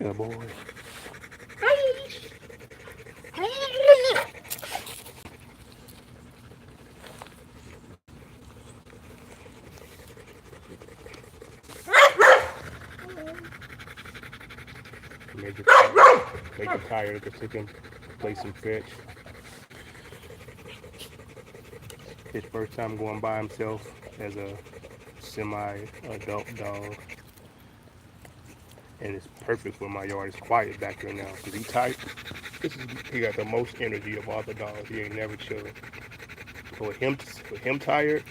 Good boy. Major, major tired to take him play some fetch. His first time going by himself as a semi-adult dog, and it's perfect when my yard is quiet back here now because he tight. He got the most energy of all the dogs. He ain't never chilling. So with him tired,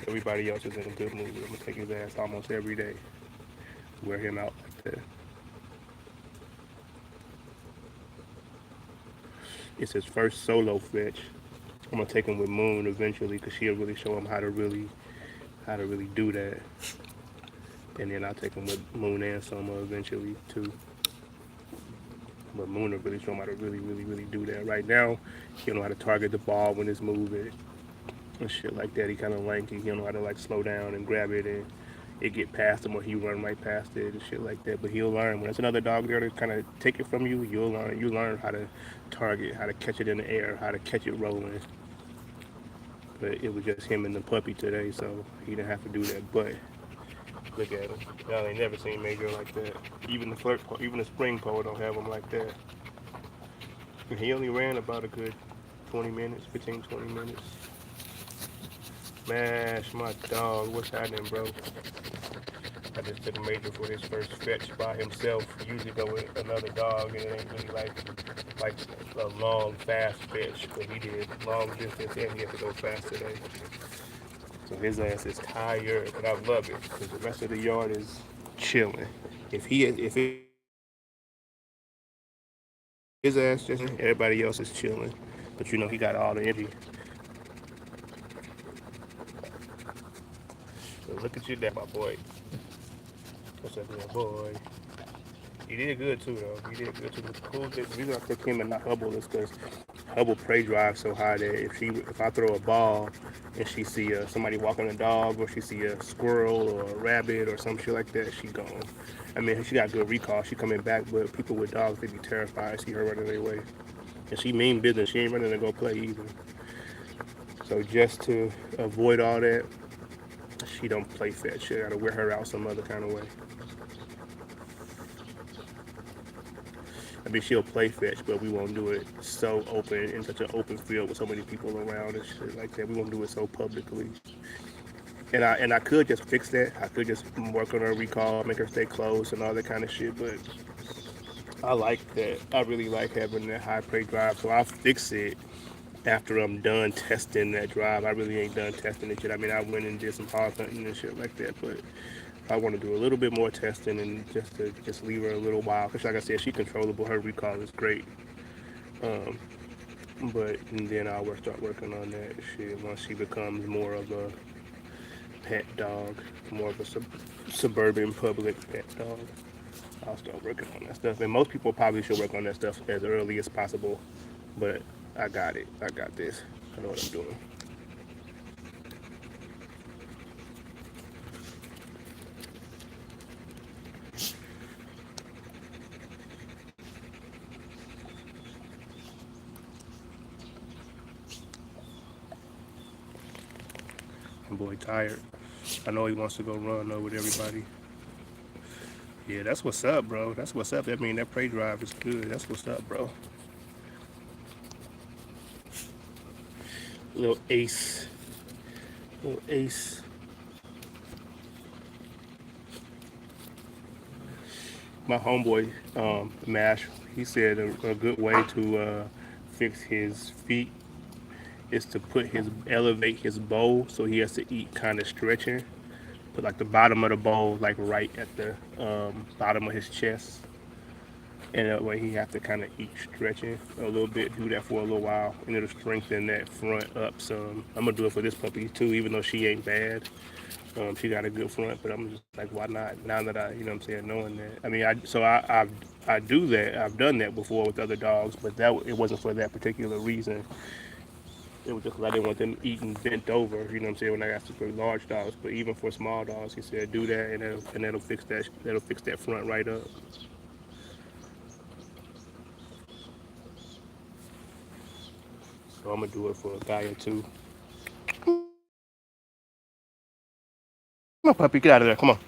everybody else is in a good mood. I'm gonna take his ass almost every day. Wear him out like that. It's his first solo fetch. I'm gonna take him with Moon eventually because she'll really show him how to really do that. And then I'll take him with Moon and Summer eventually too. But Moon will really show him how to really do that. Right now, he don't know how to target the ball when it's moving and shit like that. He kind of lanky. He don't know how to like slow down and grab it and it get past him or he run right past it and shit like that. But he'll learn when there's another dog there to kind of take it from you. You'll learn. You learn how to target, how to catch it in the air, how to catch it rolling. But it was just him and the puppy today, so he didn't have to do that. But look at him. Y'all ain't never seen Major like that. Even the spring pole don't have him like that. And he only ran about a good 20 minutes, 15, 20 minutes. Mash, my dog, what's happening, bro? I just took Major for his first fetch by himself. Usually go with another dog, and it ain't really like a long, fast fetch. But he did long distance, and he had to go fast today. So his ass is tired, but I love it because the rest of the yard is chilling. If his ass just everybody else is chilling, but you know he got all the energy. So look at you there, my boy. What's up, little boy? He did good too, though. He did good too. The cool thing, the reason I took him and not Hubble is because Hubble prey drives so high that if I throw a ball and she see somebody walking a dog or she see a squirrel or a rabbit or some shit like that, she gone. I mean, she got good recall. She coming back, but people with dogs they be terrified. See her running their way, and she mean business. She ain't running to go play either. So just to avoid all that, she don't play fetch. She gotta wear her out some other kind of way. I mean, she'll play fetch, but we won't do it so open in such an open field with so many people around and shit like that. We won't do it so publicly. And I could just fix that. I could just work on her recall, make her stay close, and all that kind of shit. But I like that. I really like having that high prey drive. So I'll fix it after I'm done testing that drive. I really ain't done testing it yet. I mean, I went and did some hard hunting and shit like that, but I want to do a little bit more testing and just leave her a little while. Cause like I said, she's controllable. Her recall is great. Um, but and then start working on that shit once she becomes more of a pet dog, more of a suburban public pet dog. I'll start working on that stuff. And most people probably should work on that stuff as early as possible. But I got it. I got this. I know what I'm doing. My boy tired. I know he wants to go run though with everybody. Yeah, that's what's up, bro. That's what's up. I mean, that prey drive is good. That's what's up, bro. Little ace. Little ace. My homeboy, Mash, he said a good way to fix his feet is to elevate his bowl so he has to eat kind of stretching. Put like the bottom of the bowl like right at the bottom of his chest, and that way he have to kind of eat stretching a little bit. Do that for a little while, and it'll strengthen that front up some. I'm gonna do it for this puppy too, even though she ain't bad. She got a good front, but I'm just like, why not? Now that I, what I'm saying, knowing that. I mean, I do that. I've done that before with other dogs, but that it wasn't for that particular reason. It was just because I didn't want them eating bent over. You know what I'm saying? When I asked for large dogs, but even for small dogs, he said do that, and that'll fix that. That'll fix that front right up. So I'm gonna do it for a guy or two. Come on, puppy, get out of there. Come on.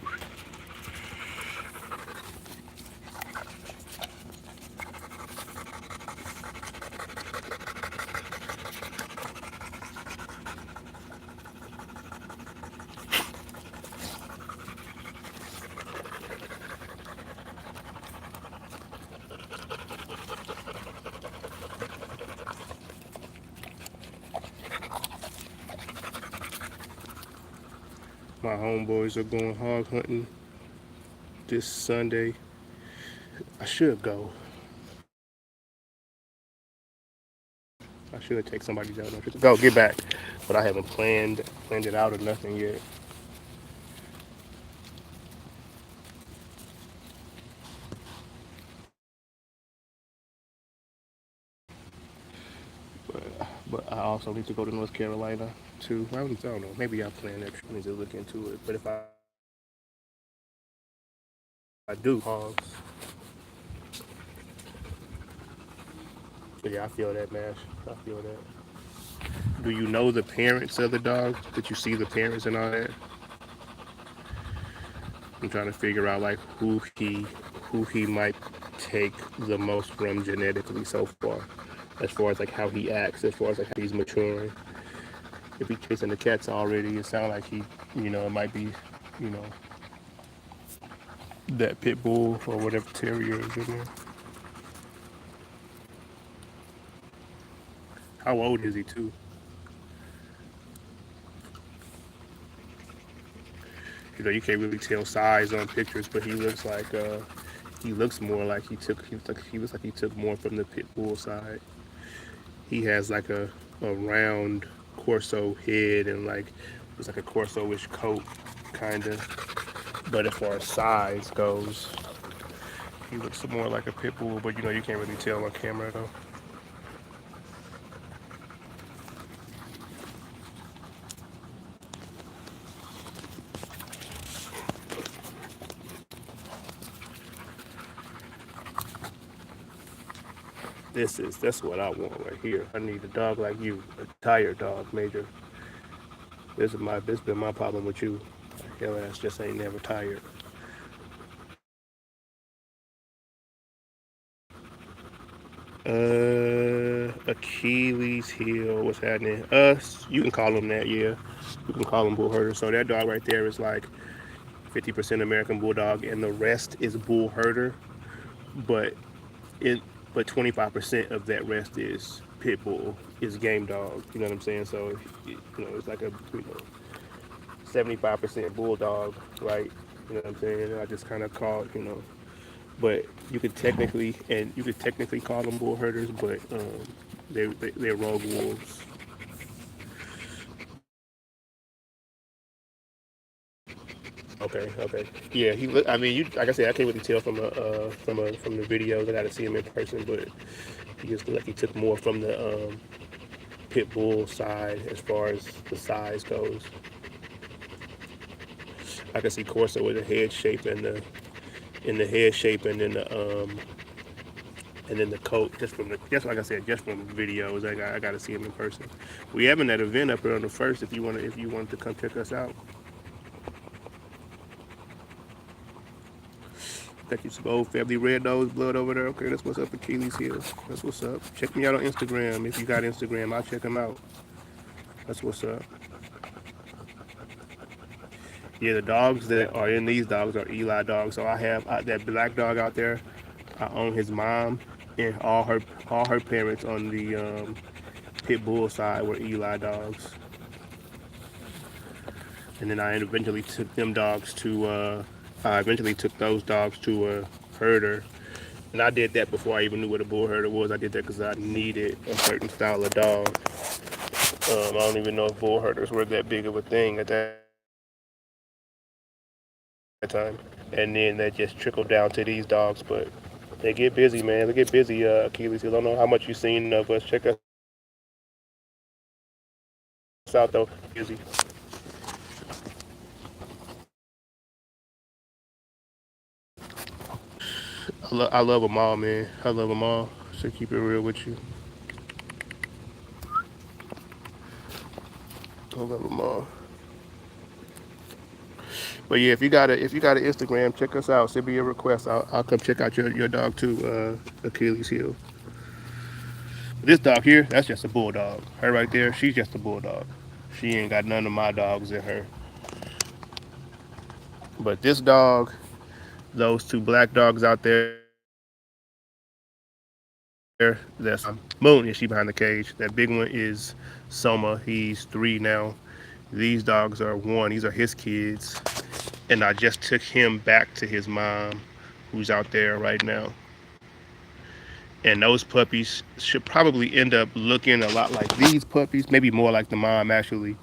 My homeboys are going hog hunting this Sunday. I should go. I should take somebody down there. Go, get back. But I haven't planned it out or nothing yet. But I also need to go to North Carolina too. I don't know. Maybe I'll plan that trip. I need to look into it. But if I do hogs, yeah, I feel that, Mash. I feel that. Do you know the parents of the dog? Did you see the parents and all that? I'm trying to figure out like who he might take the most from genetically so far as like how he acts, as far as like how he's maturing. If he's chasing the cats already, it sounds like it might be, you know, that pit bull or whatever terrier is in there. How old is he too? You can't really tell size on pictures, but he looks more like he took more from the pit bull side. He has like a round Corso head and like it's like a Corso-ish coat, kind of. But as far as size goes, he looks more like a pit bull. But you can't really tell on camera though. That's what I want right here. I need a dog like you, a tired dog, Major. This been my problem with you. Your ass just ain't never tired. Achilles heel. What's happening? You can call him that. Yeah, you can call him bull herder. So that dog right there is like 50% American bulldog, and the rest is bull herder. But it but 25% of that rest is pit bull, is game dog. You know what I'm saying? So it's like a 75% bulldog, right? You know what I'm saying? I just kind of call but you could technically call them bull herders, but they're rogue wolves. Okay. Yeah, he look. I mean, like I said, I can't really tell from the videos. I got to see him in person, but he just looked like he took more from the pit bull side as far as the size goes. I can see Corso with the head shape and the head shape and then the coat just like I said, just from videos. I got to see him in person. We having that event up here on the first. If you wanted to come check us out, got you some old family red nose blood over there. Okay, that's what's up, Achilles here. That's what's up. Check me out on Instagram if you got Instagram. I'll check them out. That's what's up. Yeah, the dogs that are in these dogs are Eli dogs. So I have that black dog out there. I own his mom and all her parents on the pit bull side were Eli dogs. And then I eventually took those dogs to a herder. And I did that before I even knew what a bull herder was. I did that because I needed a certain style of dog. I don't even know if bull herders were that big of a thing at that time. And then that just trickled down to these dogs. But they get busy, man. They get busy, Achilles. I don't know how much you've seen of us. Check us out, though. Busy. I love them all, man. I love them all. So keep it real with you. I love them all. But yeah, if you got an Instagram, check us out. Send me a request. I'll come check out your dog too, Achilles heel. This dog here, that's just a bulldog. Her right there, she's just a bulldog. She ain't got none of my dogs in her. But this dog, those two black dogs out there, that's Moon. Is she behind the cage? That big one is Soma. He's 3 now. These dogs are 1. These are his kids, and I just took him back to his mom, who's out there right now. And those puppies should probably end up looking a lot like these puppies, maybe more like the mom actually.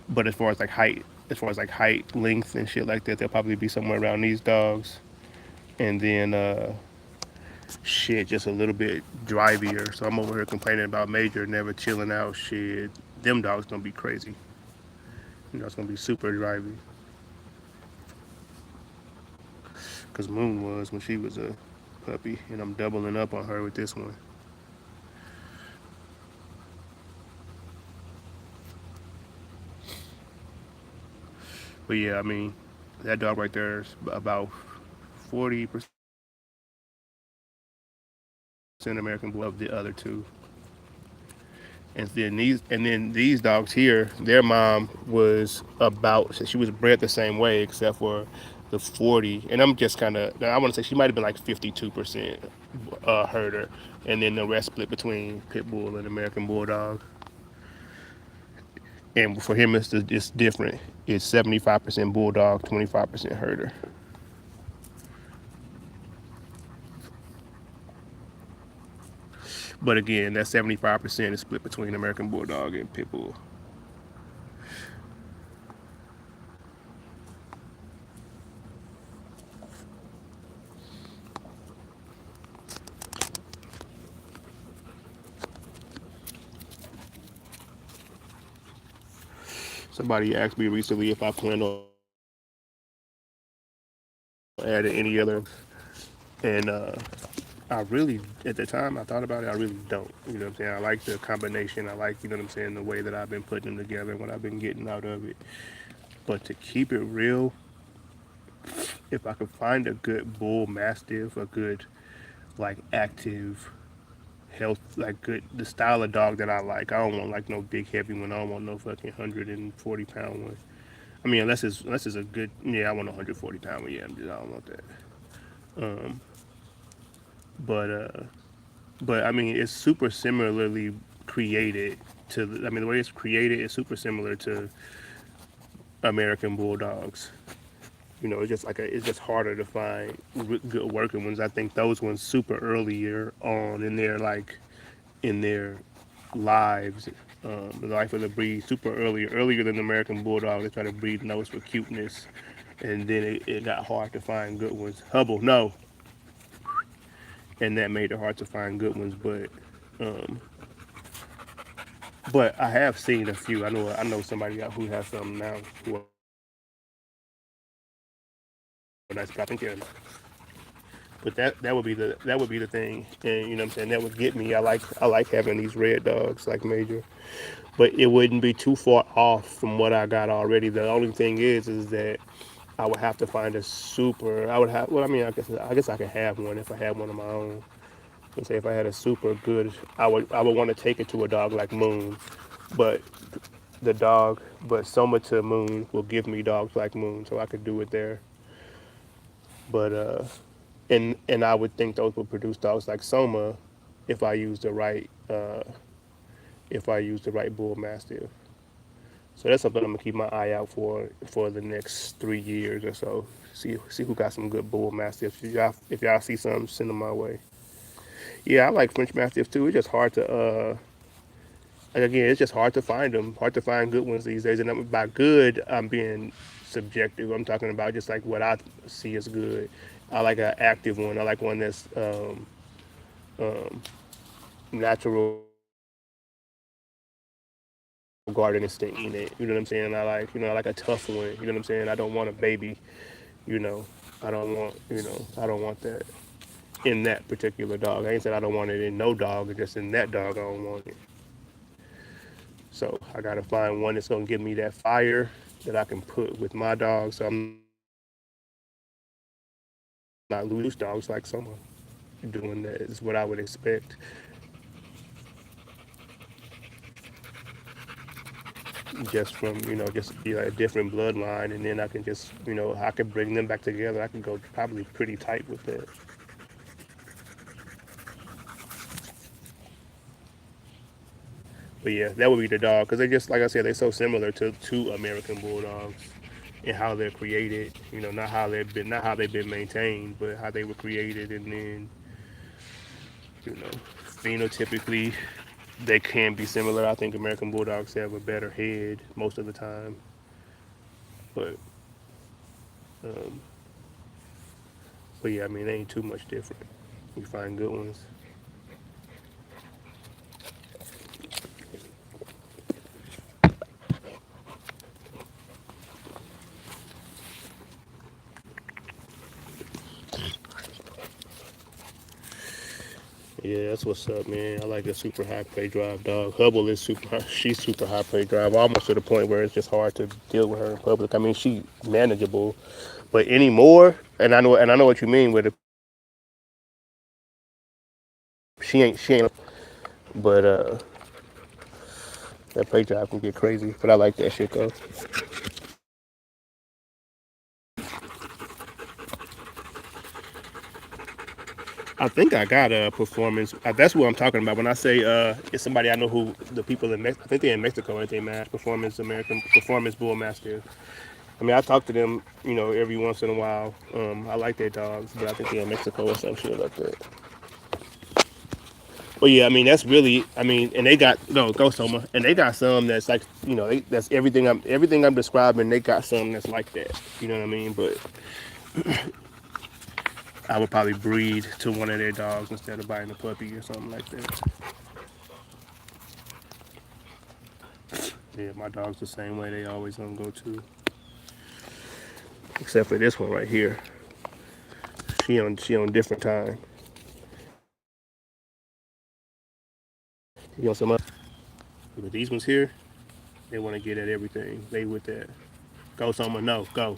But as far as like height, length, and shit like that, they'll probably be somewhere around these dogs. And then shit, just a little bit drivier. So I'm over here complaining about Major never chilling out. Shit, them dogs gonna be crazy. It's gonna be super drivey. Cause Moon was when she was a puppy, and I'm doubling up on her with this one. But yeah, I mean, that dog right there is about 40% American Bulldog, 60% of the other two. And then these dogs here, their mom was about she was bred the same way except for the 40. And I'm just kind of I want to say she might have been like 52% herder, and then the rest split between pit bull and American Bulldog. And for him, it's different. It's 75% bulldog, 25% herder. But again, that 75% is split between American Bulldog and Pit Bull. Somebody asked me recently if I plan on adding any other dogs, and I really, at the time I thought about it, I really don't. You know what I'm saying? I like the combination. I like, you know what I'm saying, the way that I've been putting them together and what I've been getting out of it. But to keep it real, if I could find a good bull mastiff, a good like active health, like good the style of dog that I like. I don't want like no big heavy one. I don't want no fucking 140 pound one. I mean, unless it's a good, yeah, I want a 140 pound one. Yeah, I don't want that. Um, but I mean, it's super similarly created to. I mean, the way it's created is super similar to American Bulldogs. It's just harder to find good working ones. I think those ones super earlier on in their lives, the life of the breed, super earlier than the American Bulldog. They try to breed nose for cuteness, and then it got hard to find good ones. Hubble, no, and that made it hard to find good ones. Um, but I have seen a few. I know somebody out who has some now who are nice. But I think that would be the thing, and you know what I'm saying. That would get me. I like having these red dogs like Major, but it wouldn't be too far off from what I got already. The only thing is that I would have to find a super. I would have. Well, I mean, I guess I could have one if I had one of my own. Let's say if I had a super good, I would want to take it to a dog like Moon, but Soma to Moon will give me dogs like Moon, so I could do it there. But and I would think those would produce dogs like Soma if I use the right bull mastiff. So that's something I'm gonna keep my eye out for the next 3 years or so. See who got some good bull mastiffs. If y'all see some, send them my way. Yeah, I like French mastiffs too. It's just hard to again, it's just hard to find them. Hard to find good ones these days. And by good, I'm being subjective. I'm talking about just like what I see as good. I like an active one. I like one that's um, natural garden instinct in it. You know what I'm saying? I like a tough one. You know what I'm saying? I don't want a baby. You know, I don't want. I don't want that in that particular dog. I ain't said I don't want it in no dog. Just in that dog, I don't want it. So I gotta find one that's gonna give me that fire that I can put with my dog, so I'm not losing dogs like some doing that is what I would expect. Just from just be like a different bloodline, and then I can just I could bring them back together. I can go probably pretty tight with that. But yeah, that would be the dog because they just like I said, they're so similar to American bulldogs and how they're created. Not how they've been maintained, but how they were created, and then phenotypically they can be similar. I think American bulldogs have a better head most of the time, but um, but yeah, I mean, they ain't too much different. You find good ones. Yeah, that's what's up, man. I like a super high play drive dog. Hubble is she's super high play drive, almost to the point where it's just hard to deal with her in public. I mean, she's manageable, but anymore, and I know what you mean with it. She ain't, but that play drive can get crazy. But I like that shit though. I think I got a performance. That's what I'm talking about when I say it's somebody I know who the people in Mexico. I think they're in Mexico, aren't they? Man, American Performance Bull Mastiff. I mean, I talk to them, every once in a while. I like their dogs, but I think they're in Mexico or some shit like that. But yeah, I mean, that's really, I mean, and they got no go Soma, and they got some that's like, that's everything I'm describing. They got some that's like that. You know what I mean? But I would probably breed to one of their dogs instead of buying a puppy or something like that. Yeah, my dog's the same way. They always gonna go to, except for this one right here. She on different time. You know some other, but these ones here, they want to get at everything. They with that. Go someone, no, go.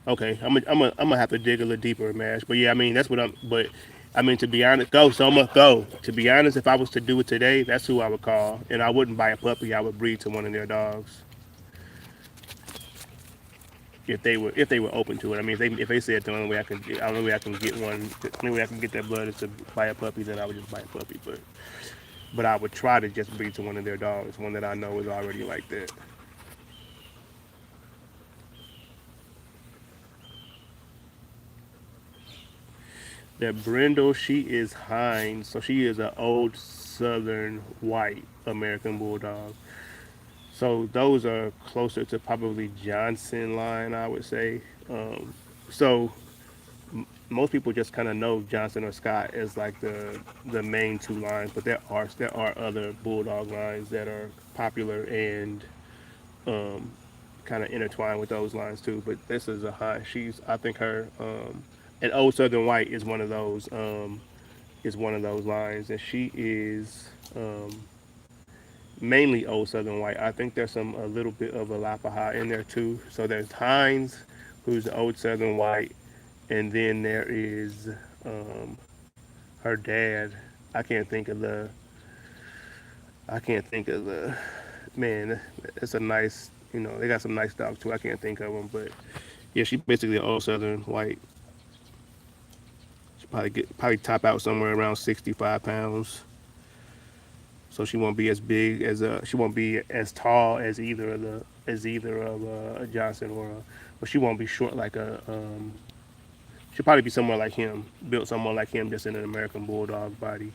Okay, I'm gonna have to dig a little deeper, Mash. But yeah, I mean that's what I'm. But I mean to be honest, go Soma, go. To be honest, if I was to do it today, that's who I would call, and I wouldn't buy a puppy. I would breed to one of their dogs if they were open to it. I mean, if they said the only way I can get one, the only way I can get that blood is to buy a puppy, then I would just buy a puppy. But I would try to just breed to one of their dogs, one that I know is already like that. That Brindle, she is Heinz, so she is an old Southern white American Bulldog. So those are closer to probably Johnson line, I would say. So most people just kind of know Johnson or Scott as like the main two lines, but there are other Bulldog lines that are popular and um, kind of intertwined with those lines too. But this is a high. I think her and Old Southern White is one of those lines, and she is mainly Old Southern White. I think there's a little bit of a Lapahai in there too. So there's Hines, who's the Old Southern White, and then there is um, her dad. I can't think of the. I can't think of the. Man, it's a nice. They got some nice dogs too. I can't think of them, but yeah, she's basically an Old Southern White. She probably top out somewhere around 65 pounds. So she won't be as big as she won't be as tall as either of a Johnson but she won't be short like a she'll probably be somewhere like him, built someone like him, just in an American Bulldog body.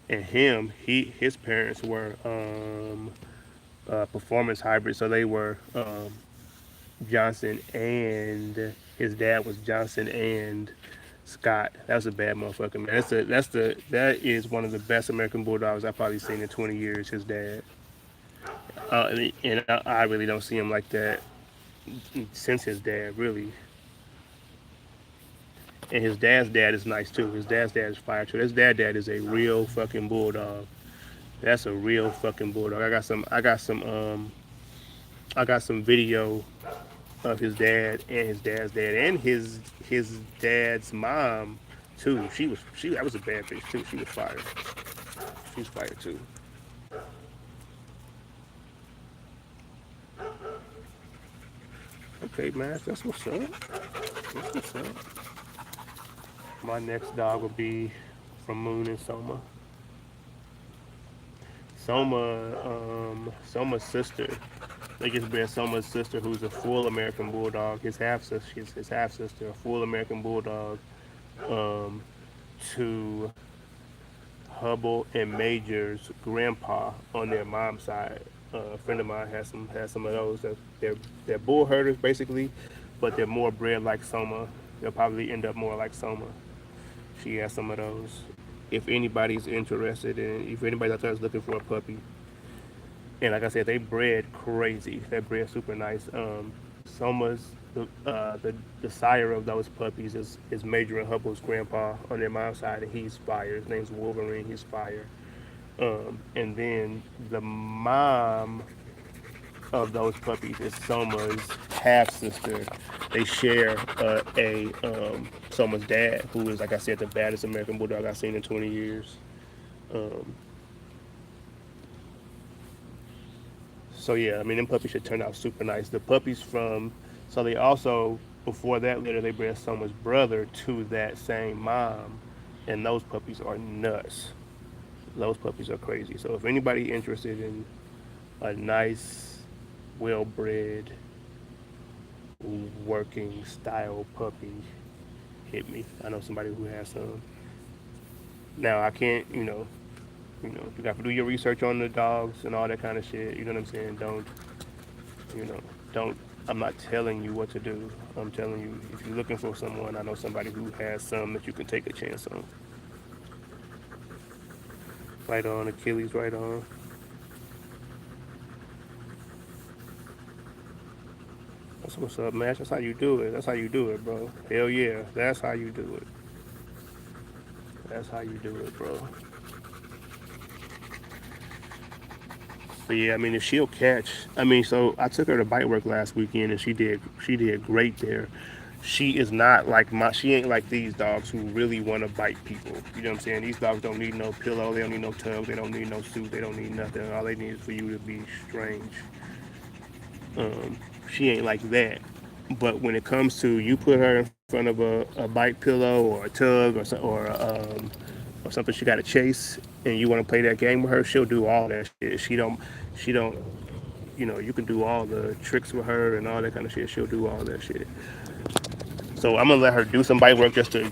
And his parents were performance hybrids, so they were Johnson and his dad was Johnson and Scott. That was a bad motherfucker, man. That is one of the best American Bulldogs I've probably seen in 20 years. His dad, and I really don't see him like that since his dad, really. And his dad's dad is nice too. His dad's dad is fire too. His dad is a real fucking bulldog. That's a real fucking bulldog. I got some video of his dad and his dad's dad and his dad's mom too. She that was a bad bitch too. She was fire. She's fire too. Okay, man, that's what's up. That's what's up. My next dog will be from Moon and Soma. Soma's sister. They just bred Soma's sister, who's a full American bulldog. His half sister, a full American bulldog, um, to Hubble and Major's grandpa on their mom's side. A friend of mine has some of those. They're bull herders basically, but they're more bred like Soma. They'll probably end up more like Soma. She has some of those. If anybody's interested in, if anybody out there is looking for a puppy, and like I said, they bred crazy. They bred super nice. Soma's the sire of those puppies is Major and Hubble's grandpa on their mom's side, and he's fire. His name's Wolverine. He's fire. And then the mom of those puppies is Soma's half sister. They share a Soma's dad, who is, like I said, the baddest American bulldog I've seen in 20 years. Um, so yeah, I mean, them puppies should turn out super nice. The puppies from, so they also, before that later, they bred Soma's brother to that same mom, and those puppies are nuts. Those puppies are crazy. So if anybody interested in a nice, well-bred, working style puppy, hit me. I know somebody who has some. Now I can't, you got to do your research on the dogs and all that kind of shit. You know what I'm saying? You know, don't. I'm not telling you what to do. I'm telling you, if you're looking for someone, I know somebody who has some that you can take a chance on. Right on, Achilles, right on. That's what's up, man. That's how you do it. That's how you do it, bro. Hell yeah, that's how you do it. That's how you do it, bro. But yeah, I mean, if she'll catch, I mean, so I took her to bite work last weekend, and she did great there. She is not like she ain't like these dogs who really want to bite people. You know what I'm saying? These dogs don't need no pillow, they don't need no tug, they don't need no suit, they don't need nothing. All they need is for you to be strange. She ain't like that. But when it comes to you put her in front of a bite pillow or a tug or something she got to chase, and you want to play that game with her, she'll do all that shit. She don't you can do all the tricks with her and all that kind of shit. She'll do all that shit. So I'm gonna let her do some bite work just to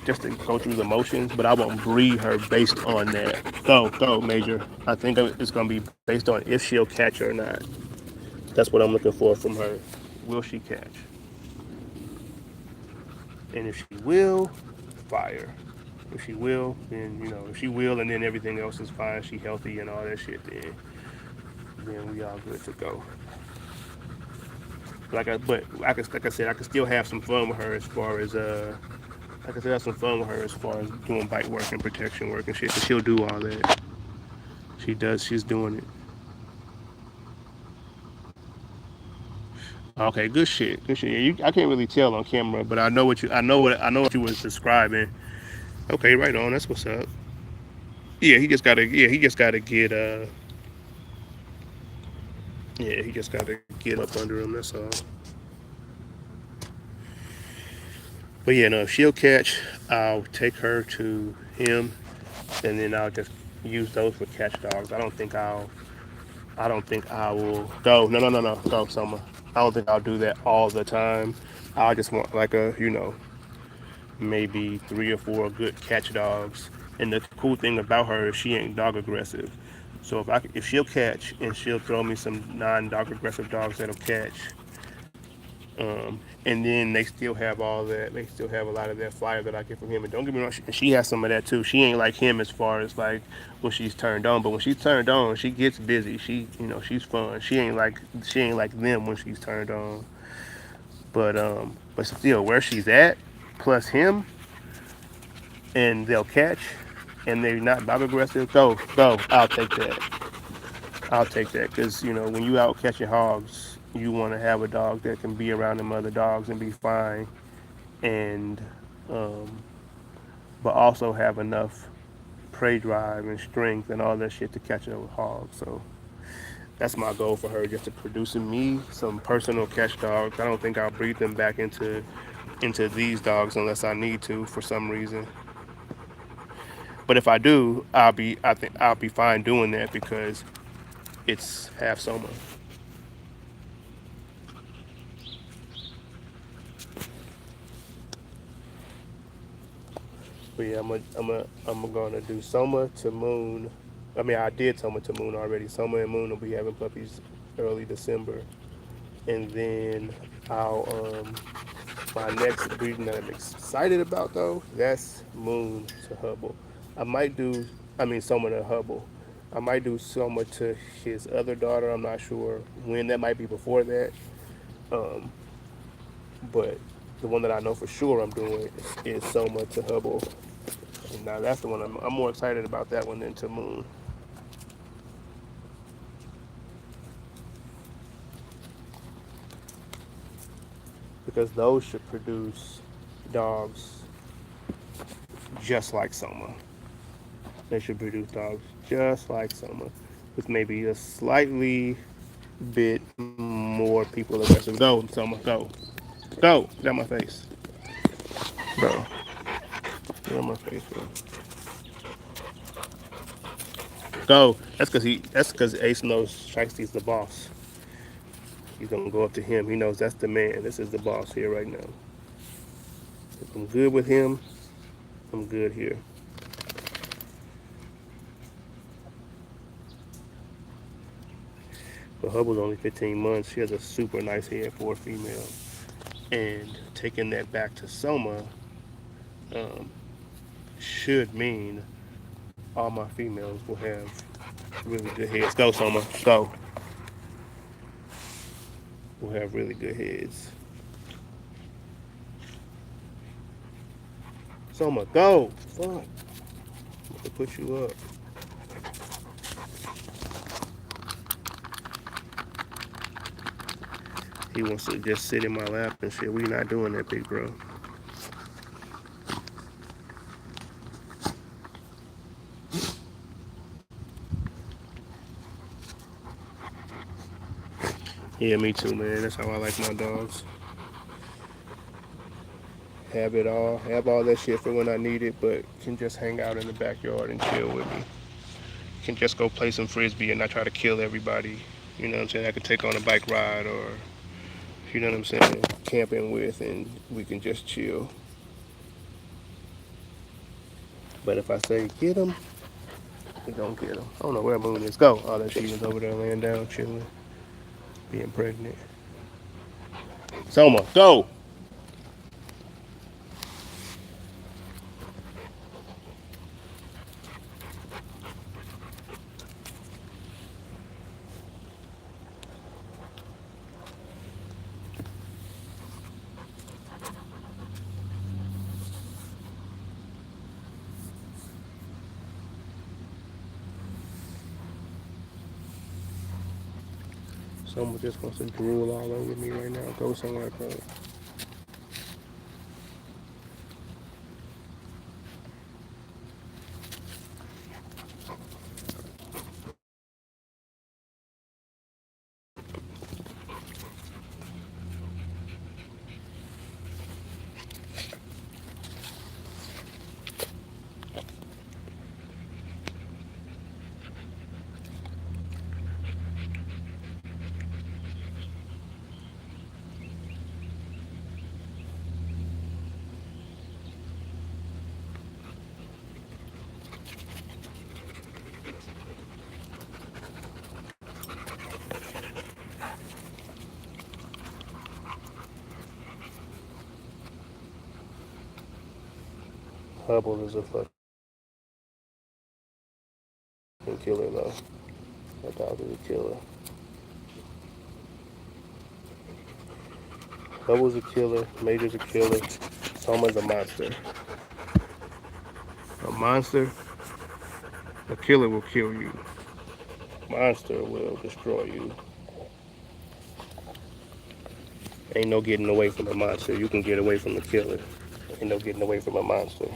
go through the motions, but I won't breed her based on that. Go, Major. I think it's gonna be based on if she'll catch or not. That's what I'm looking for from her. Will she catch? And if she will, fire. If she will, then if she will, and then everything else is fine. She healthy and all that shit. Then we all good to go. Like I said, I can still have some fun with her as far as I can still have some fun with her as far as doing bite work and protection work and shit. Cause she'll do all that. She does. She's doing it. Okay, good shit. Good shit. Yeah, I can't really tell on camera, but I know what you was describing. Okay, right on. That's what's up. He just gotta get he just gotta get up under him. That's all. But yeah, no, if she'll catch, I'll take her to him, and then I'll just use those for catch dogs. I don't think I will go. No. Go, Summer. I don't think I'll do that all the time. I just want like maybe 3 or 4 good catch dogs. And the cool thing about her is she ain't dog aggressive. So if she'll catch and she'll throw me some non-dog aggressive dogs that'll catch, and then they still have all that. They still have a lot of that fire that I get from him. And don't get me wrong, she has some of that too. She ain't like him as far as like when she's turned on, but when she's turned on, she gets busy. She's fun. She ain't like them when she's turned on. But still, where she's at, plus him, and they'll catch, and they're not dog aggressive, go. I'll take that. I'll take that because when you out catching hogs, you want to have a dog that can be around them other dogs and be fine, and um, but also have enough prey drive and strength and all that shit to catch a hog. So that's my goal for her, just to producing me some personal catch dogs. I don't think I'll breed them back into these dogs unless I need to for some reason. But if I do, I think I'll be fine doing that because it's half summer. But yeah, I'm gonna do Soma to Moon. I mean, I did Soma to Moon already. Soma and Moon will be having puppies early December, and then I'll my next breeding that I'm excited about though, that's Moon to Hubble. I might do, I mean Soma to Hubble. I might do Soma to his other daughter. I'm not sure when. That might be before that. Um, but the one that I know for sure I'm doing is Soma to Hubble. And now that's the one I'm more excited about that one than to Moon, because those should produce dogs just like Soma. They should produce dogs just like Soma, with maybe a slightly bit more people aggressive. Go, Soma, go. Get out my face, bro. Get out my face, bro. Go. That's because Ace knows Shiesty's the boss. He's gonna go up to him. He knows that's the man. This is the boss here right now. If I'm good with him, I'm good here. But Hubble's only 15 months. She has a super nice head for a female. And taking that back to Soma um, should mean all my females will have really good heads. Go, Soma. Go. Will have really good heads. Soma, go. Fuck. I'm gonna put you up. He wants to just sit in my lap and shit. We not doing that, big bro. Yeah, me too, man. That's how I like my dogs. Have it all. Have all that shit for when I need it, but can just hang out in the backyard and chill with me. Can just go play some frisbee and not try to kill everybody. You know what I'm saying? I could take on a bike ride, or you know what I'm saying, camping with, and we can just chill. But if I say get him, we don't get him. I don't know where Moon is. Go. Oh, that she was over there laying down, chilling, being pregnant. Soma, go. Soma just wants to drool all over me right now. Go somewhere, bro. Hubble is a fucking killer, though. That dog is a killer. Hubble's a killer. Major's a killer. Soma's a monster. A monster, a killer will kill you. Monster will destroy you. Ain't no getting away from a monster. You can get away from a killer. Ain't no getting away from a monster.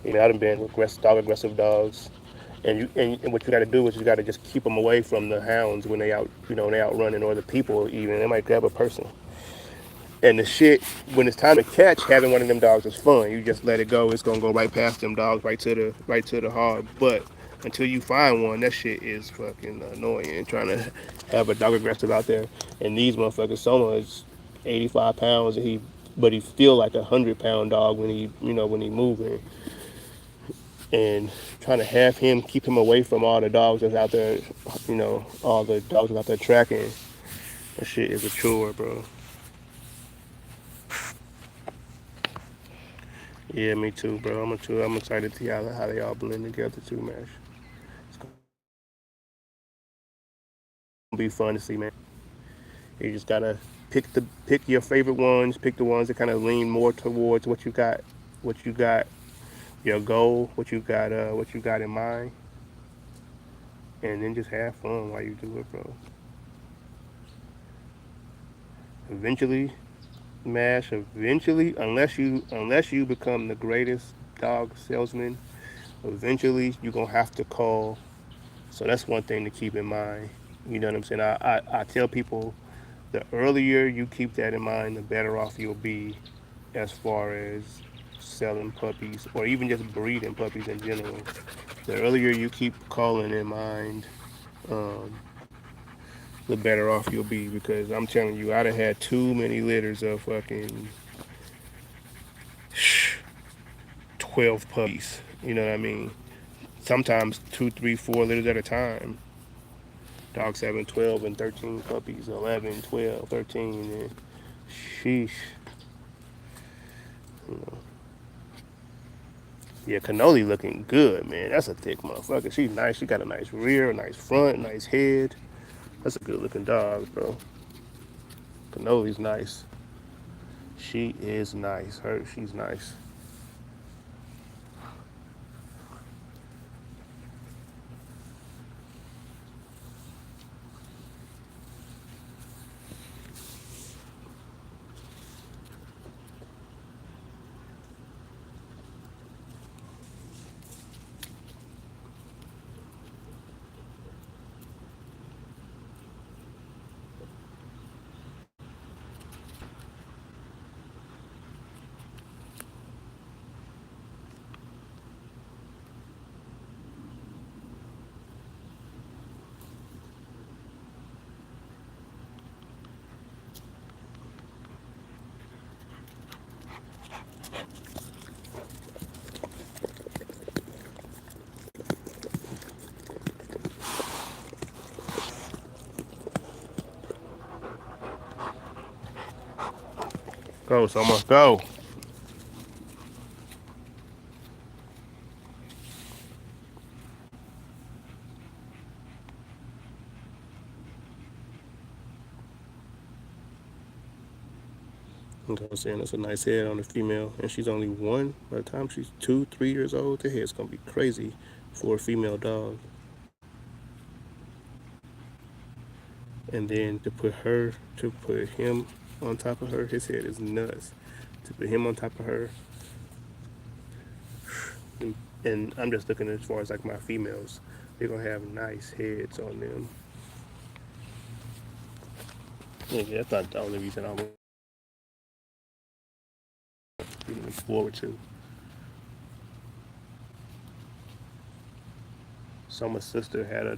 You know, I done been with aggressive dogs, and what you got to do is you got to just keep them away from the hounds when they out, when they out running, or the people even. They might grab a person. And the shit, when it's time to catch, having one of them dogs is fun. You just let it go. It's gonna go right past them dogs, right to the hard. But until you find one, that shit is fucking annoying. Trying to have a dog aggressive out there, and these motherfuckers, Soma is 85 pounds, and but he feel like a 100-pound dog when he moving, and trying to have him keep him away from all the dogs that's out there, all the dogs that's out there tracking. That shit is a chore, bro. Yeah, me too, bro. I'm excited to see how they all blend together too, man. It's gonna be fun to see, man. You just gotta pick your favorite ones, pick the ones that kind of lean more towards what you got, your goal, what you got in mind, and then just have fun while you do it, bro. Eventually, Mash. Eventually, unless you become the greatest dog salesman, eventually you're gonna have to call. So that's one thing to keep in mind. You know what I'm saying? I tell people the earlier you keep that in mind, the better off you'll be as far as selling puppies or even just breeding puppies in general. The earlier you keep calling in mind, um, the better off you'll be because I'm telling you, I'd have had too many litters of fucking 12 puppies. You know what I mean? Sometimes two, three, 4 litters at a time. Dogs having 12 and 13 puppies, 11, 12, 13, and sheesh. You know. Yeah, Cannoli looking good, man. That's a thick motherfucker. She's nice. She got a nice rear, a nice front, nice head. That's a good looking dog, bro. Cannoli's nice. She is nice. She's nice. Go, Summer, go. I'm saying that's a nice head on the female, and she's only one. By the time she's 2, 3 years old, the head's gonna be crazy for a female dog. And then to put him on top of her, his head is nuts. To put him on top of her, and I'm just looking as far as like my females, they're gonna have nice heads on them. Yeah, that's not the only reason I'm looking forward to. Summer's sister had a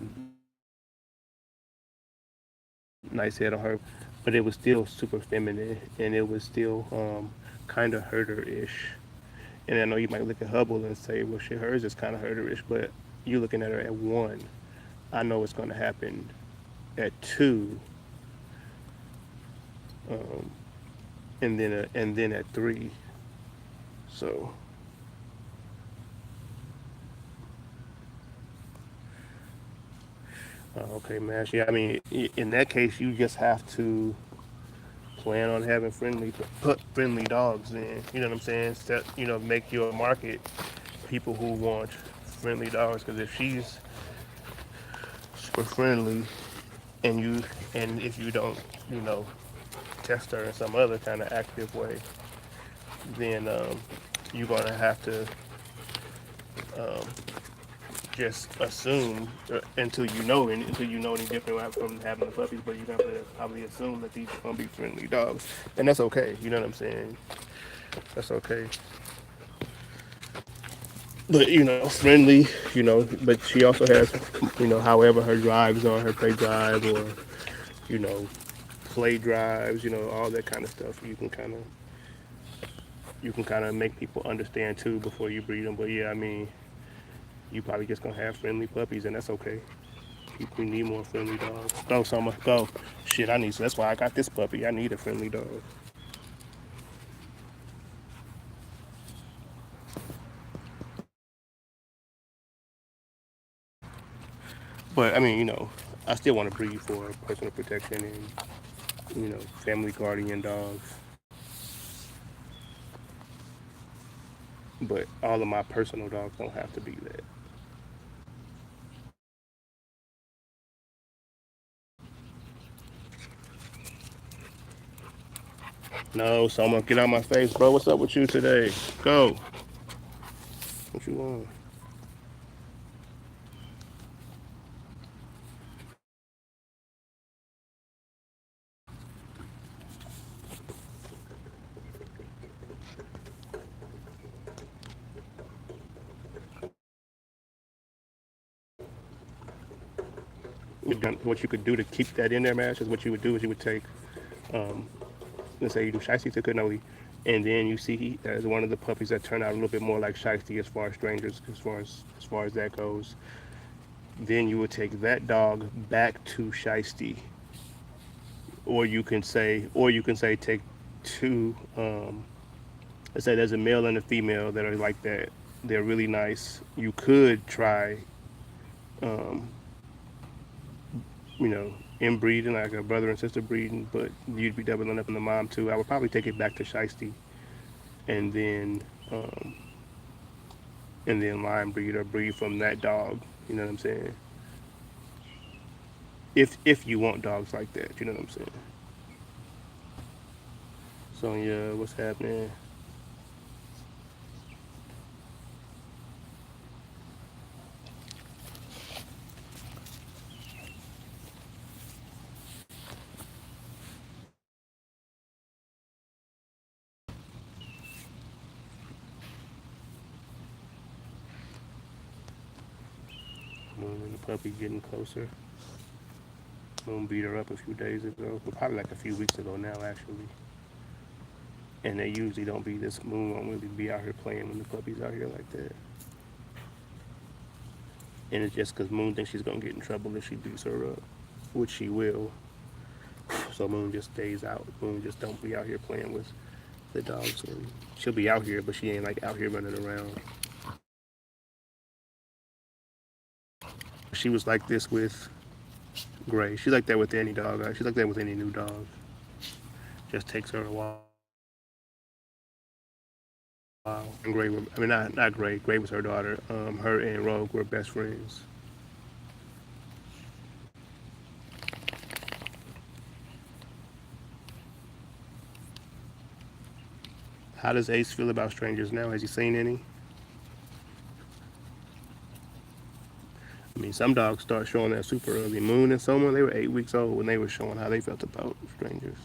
nice head on her, but it was still super feminine, and it was still kind of herder-ish. And I know you might look at Hubble and say, well, shit, hers is kind of herder-ish, but you're looking at her at 1. I know what's going to happen at 2, um, and then at 3. So Okay, man. Yeah, I mean, in that case, you just have to plan on having put friendly dogs in. You know what I'm saying? Set, make your market people who want friendly dogs. Because if she's super friendly, and if you don't, you know, test her in some other kind of active way, then you're gonna have to um, just assume until you know any different from having the puppies. But you have to probably assume that these are gonna be friendly dogs, and that's okay. You know what I'm saying? That's okay. But friendly. But she also has, however her drives are, her play drive or you know, play drives. All that kind of stuff. You can kind of make people understand too before you breed them. But yeah, I mean, you probably just gonna have friendly puppies, and that's okay. We need more friendly dogs. Go, Summer, go. Shit, I need. So that's why I got this puppy. I need a friendly dog. But I mean, I still want to breed for personal protection and family guardian dogs. But all of my personal dogs don't have to be that. No, Summer, get out my face, bro. What's up with you today? Go. What you want? What you could do to keep that in there, Mash, is what you would do is you would take, um, let's say you do Shiesty to Canoli, and then you see as one of the puppies that turn out a little bit more like Shiesty as far as strangers, as far as that goes. Then you would take that dog back to Shiesty, or you can say take two. Let's say there's a male and a female that are like that. They're really nice. You could try, um, inbreeding, like a brother and sister breeding, but you'd be doubling up on the mom too. I would probably take it back to Shiesty and then um, line breed or breed from that dog. You know what I'm saying? If you want dogs like that, you know what I'm saying? So yeah, what's happening? Moon and the puppy getting closer. Moon beat her up a few days ago, but probably like a few weeks ago now actually. And they usually don't be this Moon won't really be out here playing when the puppy's out here like that. And it's just because Moon thinks she's gonna get in trouble if she beats her up, which she will. So Moon just stays out. Moon just don't be out here playing with the dogs. And she'll be out here, but she ain't like out here running around. She was like this with Gray. She's like that with any dog. She's like that with any new dog. Just takes her a while. And Gray, I mean not Gray. Gray was her daughter. Her and Rogue were best friends. How does Ace feel about strangers now? Has he seen any? I mean, some dogs start showing that super early. Moon and someone, they were 8 weeks old when they were showing how they felt about strangers.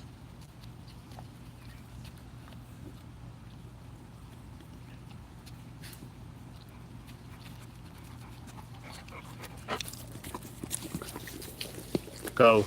Go.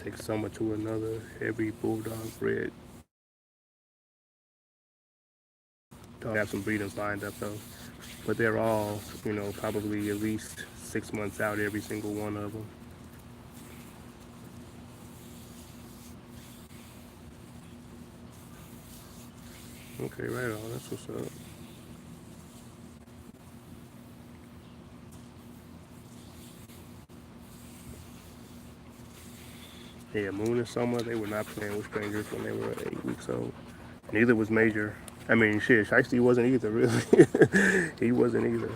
take summer to another. Every Bulldog bred dog have some breeders lined up though, but they're all, you know, probably at least 6 months out, every single one of them. Okay, right on. That's what's up. Yeah, Moon and Summer, they were not playing with strangers when they were 8 weeks old. Neither was Major. I mean, shit, Shiesty wasn't either, really. He wasn't either.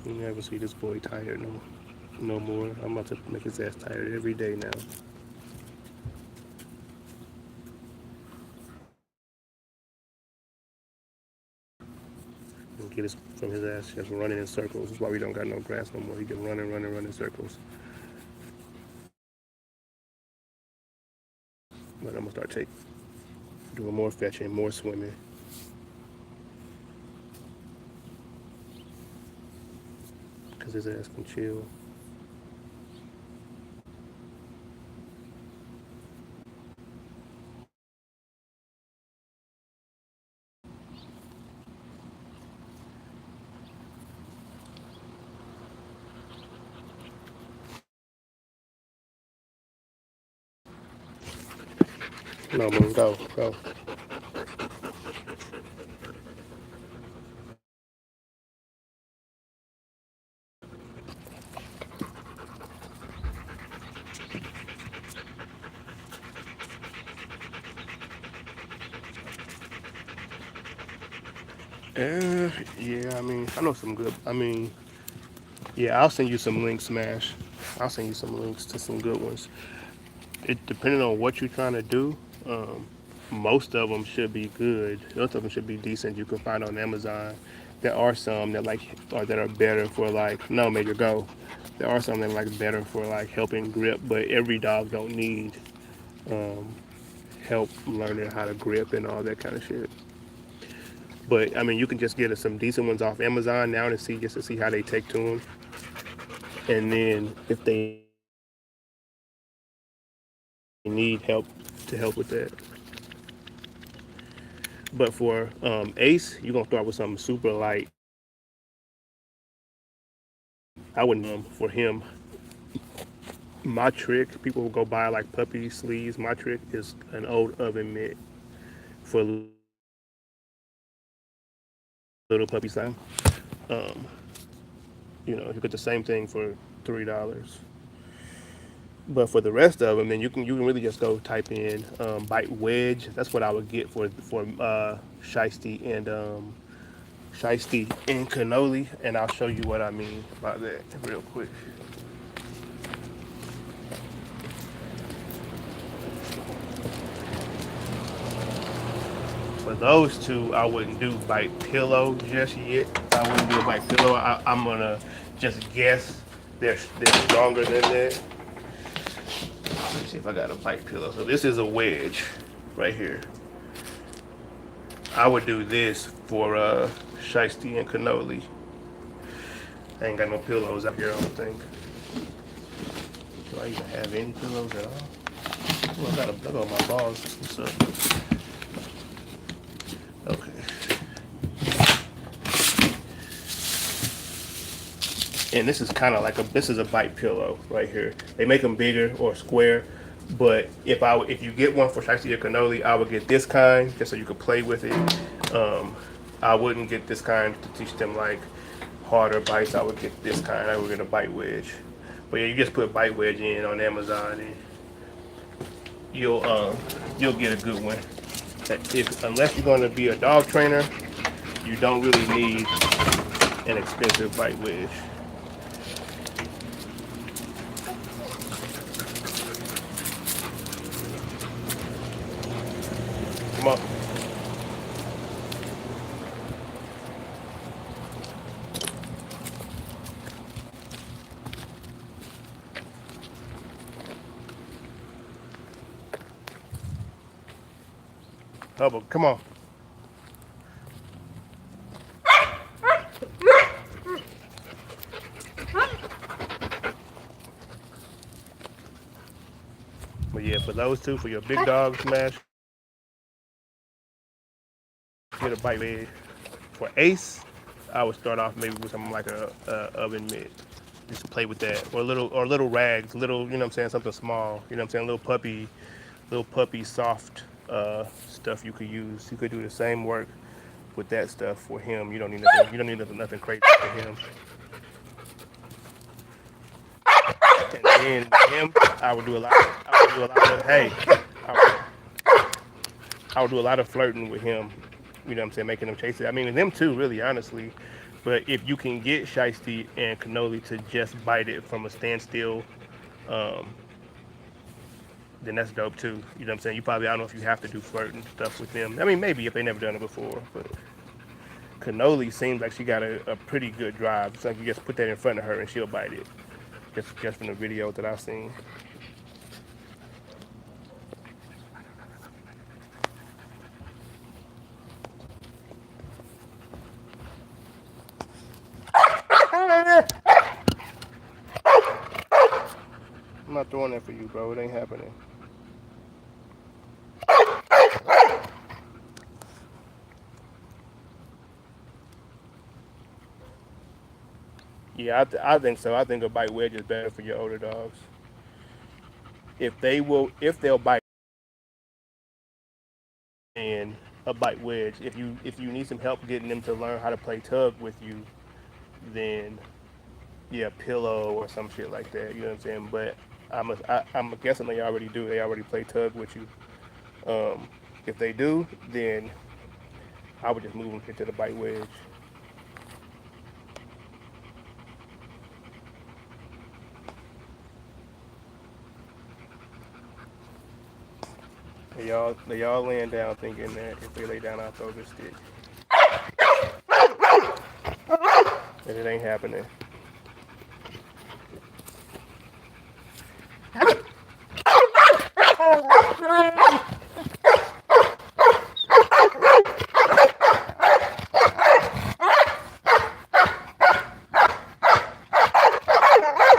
You never see this boy tired no more. I'm about to make his ass tired every day now. And get his from his ass just running in circles. That's why we don't got no grass no more. He can run in circles. But I'm gonna start doing more fetching, more swimming. Cause his ass can chill. No, man, go. Yeah, I mean, I know some good. I mean, yeah, I'll send you some links, Smash. I'll send you some links to some good ones. It depending on what you're trying to do. Most of them should be good. Most of them should be decent. You can find on Amazon. There are some that like or that are better for like no major go. There are some that are like better for like helping grip, but every dog don't need help learning how to grip and all that kind of shit. But I mean, you can just get some decent ones off Amazon now to see just to see how they take to them, and then if they need help to help with that. But for Ace, you're gonna start with something super light. I wouldn't for him. My trick, people will go buy like puppy sleeves. My trick is an old oven mitt for little puppy size. Um, you know, you get the same thing for $3. But for the rest of them, then you can really just go type in bite wedge. That's what I would get for Shiesty and cannoli, and I'll show you what I mean by that real quick. For those two, I wouldn't do bite pillow just yet. I wouldn't do a bite pillow. I'm gonna just guess they're stronger than that. Let me see if I got a bite pillow. So this is a wedge right here. I would do this for Shiesty and cannoli. I ain't got no pillows out here, I don't think. Do I even have any pillows at all? Oh, I got a bug on my balls. What's up? Okay. And this is kind of like this is a bite pillow right here. They make them bigger or square, but if you get one for Shiesty or cannoli, I would get this kind just so you could play with it. I wouldn't get this kind to teach them like harder bites. I would get this kind. I would get a bite wedge. But yeah, you just put bite wedge in on Amazon and you'll get a good one. Unless you're going to be a dog trainer, you don't really need an expensive bite wedge. Come on. Hubble, come on. But yeah, for those two, for your big dog smash, get a bite wedge. For Ace, I would start off maybe with something like a oven mitt. Just play with that, or little rags, little, you know what I'm saying, something small. You know what I'm saying, little puppy soft stuff you could use. You could do the same work with that stuff for him. You don't need nothing. You don't need nothing crazy for him. And then with him, I would do a lot. I would do a lot of hey. I I would do a lot of flirting with him. You know what I'm saying? Making him chase it. I mean, them too, really, honestly. But if you can get Shiesty and Cannoli to just bite it from a standstill, um, then that's dope too. You know what I'm saying? You probably, I don't know if you have to do flirting stuff with them. I mean, maybe if they never done it before. But Cannoli seems like she got a pretty good drive. It's like you just put that in front of her and she'll bite it. Just from the videos that I've seen. I'm not throwing that for you, bro. It ain't happening. Yeah, I think so. I think a bite wedge is better for your older dogs. If they'll bite and a bite wedge. If you need some help getting them to learn how to play tug with you, then yeah, pillow or some shit like that. You know what I'm saying? But I'm guessing they already do. They already play tug with you. Um, if they do, then I would just move them into the bite wedge. They all laying down thinking that if they lay down, I'll throw this stick. And it ain't happening.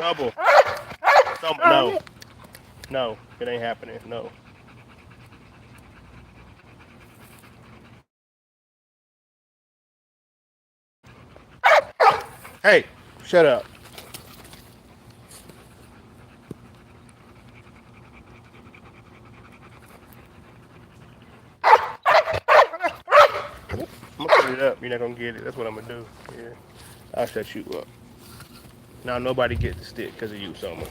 Double. No. No. It ain't happening. No. Hey, shut up. I'm gonna put it up. You're not gonna get it. That's what I'm gonna do. Yeah. I'll shut you up. Now nobody gets the stick because of you, Soma.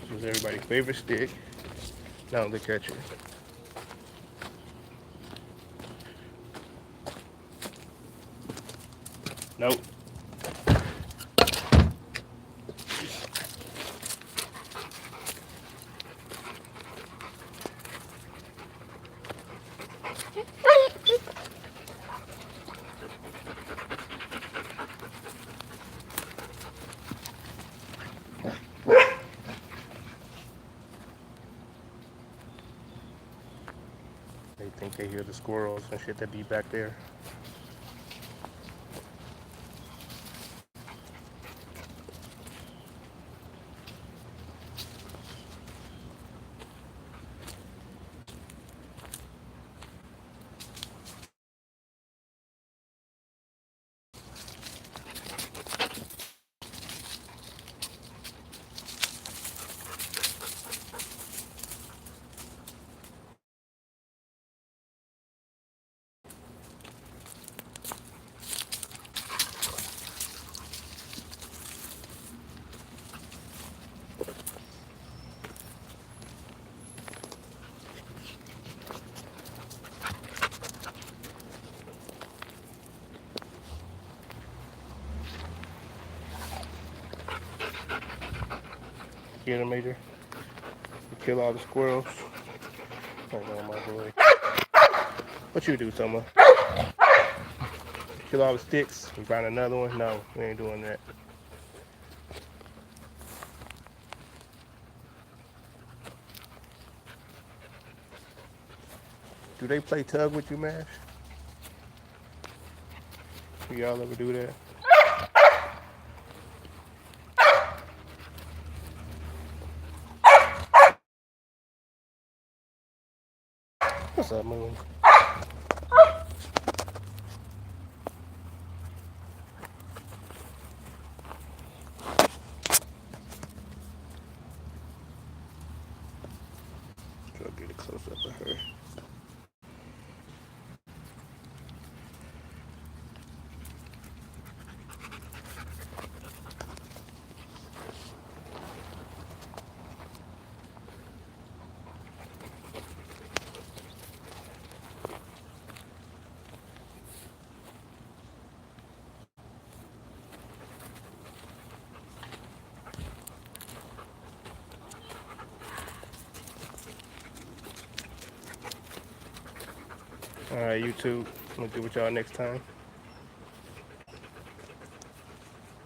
This was everybody's favorite stick. Now the catcher. Nope. They think they hear the squirrels and shit that be back there. Get them, Major. Kill all the squirrels. Hold on, my boy. What you do, Summer? Kill all the sticks and find another one? No, we ain't doing that. Do they play tug with you, Mash? Do y'all ever do that? What's up, Moon? Try to get a close up of her. All right, YouTube. I'm gonna do with y'all next time.